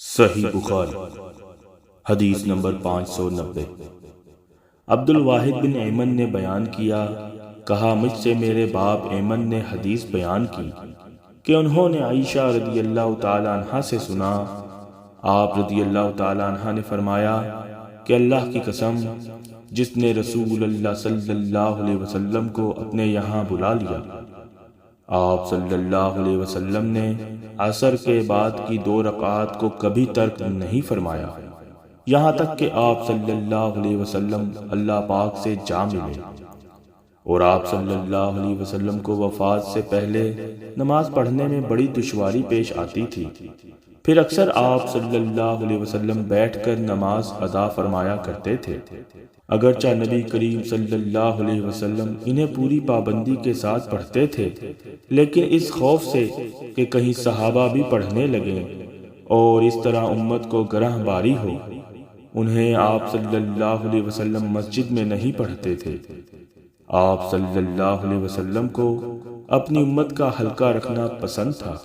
صحیح بخاری حدیث نمبر 590۔ عبد الواحد بن ایمن نے بیان کیا، کہا مجھ سے میرے باپ ایمن نے حدیث بیان کی کہ انہوں نے عائشہ رضی اللہ تعالی عنہ سے سنا، آپ رضی اللہ تعالی عنہ نے فرمایا کہ اللہ کی قسم، جس نے رسول اللہ صلی اللہ علیہ وسلم کو اپنے یہاں بلا لیا، آپ صلی اللہ علیہ وسلم نے عصر کے بعد کی 2 رکعات کو کبھی ترک نہیں فرمایا، یہاں تک کہ آپ صلی اللہ علیہ وسلم اللہ پاک سے جا ملے۔ اور آپ صلی اللہ علیہ وسلم کو وفات سے پہلے نماز پڑھنے میں بڑی دشواری پیش آتی تھی، پھر اکثر آپ صلی اللہ علیہ وسلم بیٹھ کر نماز ادا فرمایا کرتے تھے۔ اگرچہ نبی کریم صلی اللہ علیہ وسلم انہیں پوری پابندی کے ساتھ پڑھتے تھے، لیکن اس خوف سے کہ کہیں صحابہ بھی پڑھنے لگیں اور اس طرح امت کو گرہ باری ہو، انہیں آپ صلی اللہ علیہ وسلم مسجد میں نہیں پڑھتے تھے۔ آپ صلی اللہ علیہ وسلم کو اپنی امت کا حلقہ رکھنا پسند تھا۔